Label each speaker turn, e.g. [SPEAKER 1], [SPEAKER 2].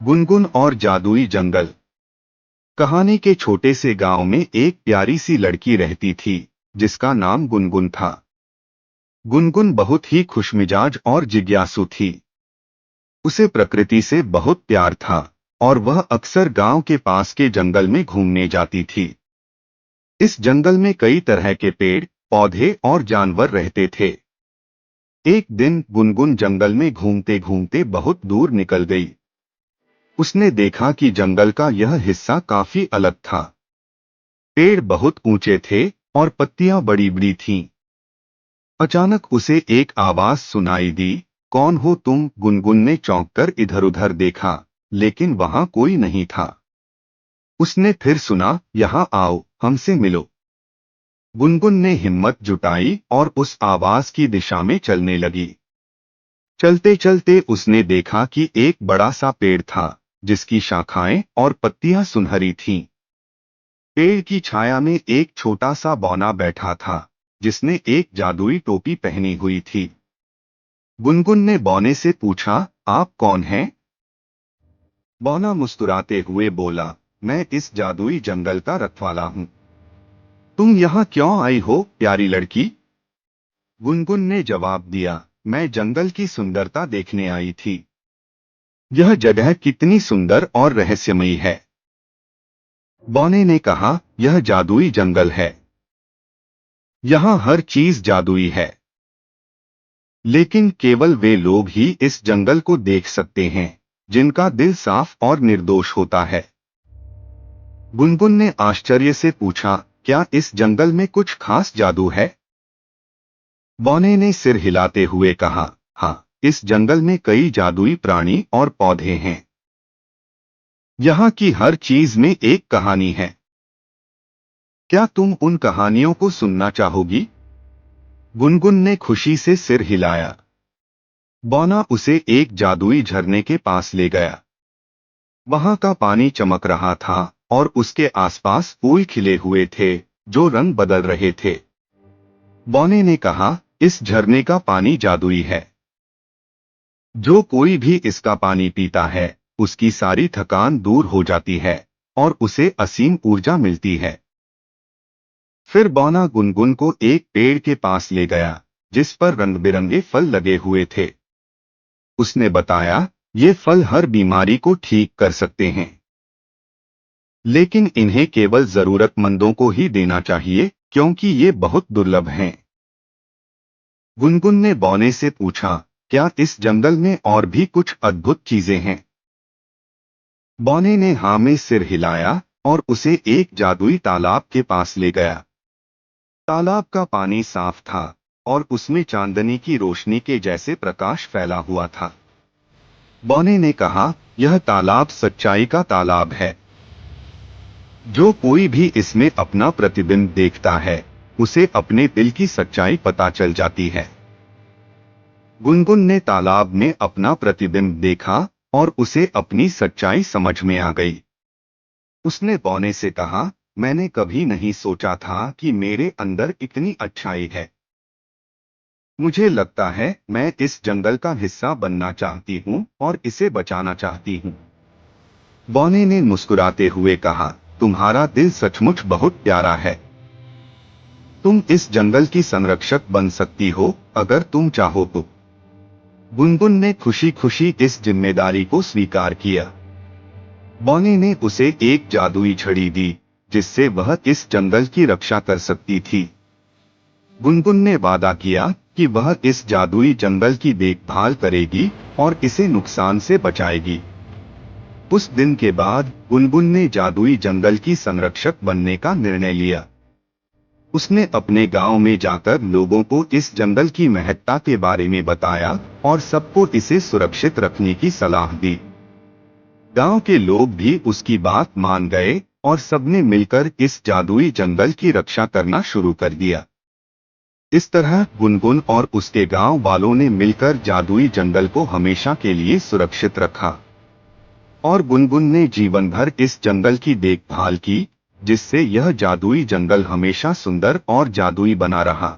[SPEAKER 1] गुनगुन और जादुई जंगल। कहानी के छोटे से गांव में एक प्यारी सी लड़की रहती थी जिसका नाम गुनगुन था। गुनगुन बहुत ही खुशमिजाज और जिज्ञासु थी। उसे प्रकृति से बहुत प्यार था और वह अक्सर गांव के पास के जंगल में घूमने जाती थी। इस जंगल में कई तरह के पेड़, पौधे और जानवर रहते थे। एक दिन गुनगुन जंगल में घूमते घूमते बहुत दूर निकल गई। उसने देखा कि जंगल का यह हिस्सा काफी अलग था। पेड़ बहुत ऊंचे थे और पत्तियां बड़ी बड़ी थीं। अचानक उसे एक आवाज सुनाई दी, कौन हो तुम? गुनगुन ने चौंक कर इधर उधर देखा, लेकिन वहां कोई नहीं था। उसने फिर सुना, यहाँ आओ, हमसे मिलो। गुनगुन ने हिम्मत जुटाई और उस आवाज की दिशा में चलने लगी। चलते चलते उसने देखा कि एक बड़ा सा पेड़ था जिसकी शाखाएं और पत्तियां सुनहरी थीं। पेड़ की छाया में एक छोटा सा बौना बैठा था जिसने एक जादुई टोपी पहनी हुई थी। गुनगुन ने बौने से पूछा, आप कौन हैं? बौना मुस्कुराते हुए बोला, मैं इस जादुई जंगल का रखवाला हूँ। तुम यहाँ क्यों आई हो, प्यारी लड़की? गुनगुन ने जवाब दिया, मैं जंगल की सुंदरता देखने आई थी। यह जगह कितनी सुंदर और रहस्यमयी है। बौने ने कहा, यह जादुई जंगल है। यहाँ हर चीज जादुई है। लेकिन केवल वे लोग ही इस जंगल को देख सकते हैं जिनका दिल साफ और निर्दोष होता है। गुनगुन ने आश्चर्य से पूछा, क्या इस जंगल में कुछ खास जादू है? बौने ने सिर हिलाते हुए कहा, हाँ, इस जंगल में कई जादुई प्राणी और पौधे हैं। यहाँ की हर चीज में एक कहानी है। क्या तुम उन कहानियों को सुनना चाहोगी? गुनगुन ने खुशी से सिर हिलाया। बौना उसे एक जादुई झरने के पास ले गया। वहां का पानी चमक रहा था और उसके आसपास फूल खिले हुए थे जो रंग बदल रहे थे। बौने ने कहा, इस झरने का पानी जादुई है। जो कोई भी इसका पानी पीता है उसकी सारी थकान दूर हो जाती है और उसे असीम ऊर्जा मिलती है। फिर बौना गुनगुन को एक पेड़ के पास ले गया जिस पर रंग बिरंगे फल लगे हुए थे। उसने बताया, ये फल हर बीमारी को ठीक कर सकते हैं, लेकिन इन्हें केवल जरूरतमंदों को ही देना चाहिए क्योंकि ये बहुत दुर्लभ हैं। गुनगुन ने बौने से पूछा, क्या इस जंगल में और भी कुछ अद्भुत चीजें हैं? बौने ने हाँ में सिर हिलाया और उसे एक जादुई तालाब के पास ले गया। तालाब का पानी साफ था और उसमें चांदनी की रोशनी के जैसे प्रकाश फैला हुआ था। बौने ने कहा, यह तालाब सच्चाई का तालाब है। जो कोई भी इसमें अपना प्रतिबिंब देखता है उसे अपने दिल की सच्चाई पता चल जाती है। गुनगुन ने तालाब में अपना प्रतिबिंब देखा और उसे अपनी सच्चाई समझ में आ गई। उसने बौने से कहा, मैंने कभी नहीं सोचा था कि मेरे अंदर इतनी अच्छाई है। मुझे लगता है मैं इस जंगल का हिस्सा बनना चाहती हूँ और इसे बचाना चाहती हूँ। बौने ने मुस्कुराते हुए कहा, तुम्हारा दिल सचमुच बहुत प्यारा है। तुम इस जंगल की संरक्षक बन सकती हो अगर तुम चाहो तो। गुनगुन ने खुशी खुशी इस जिम्मेदारी को स्वीकार किया। बौने ने उसे एक जादुई छड़ी दी जिससे वह इस जंगल की रक्षा कर सकती थी। गुनगुन ने वादा किया कि वह इस जादुई जंगल की देखभाल करेगी और इसे नुकसान से बचाएगी। उस दिन के बाद गुनगुन ने जादुई जंगल की संरक्षक बनने का निर्णय लिया। उसने अपने गांव में जाकर लोगों को इस जंगल की महत्ता के बारे में बताया और सबको इसे सुरक्षित रखने की सलाह दी। गांव के लोग भी उसकी बात मान गए और सबने मिलकर इस जादुई जंगल की रक्षा करना शुरू कर दिया। इस तरह गुनगुन और उसके गांव वालों ने मिलकर जादुई जंगल को हमेशा के लिए सुरक्षित रखा और गुनगुन ने जीवन भर इस जंगल की देखभाल की, जिससे यह जादुई जंगल हमेशा सुंदर और जादुई बना रहा।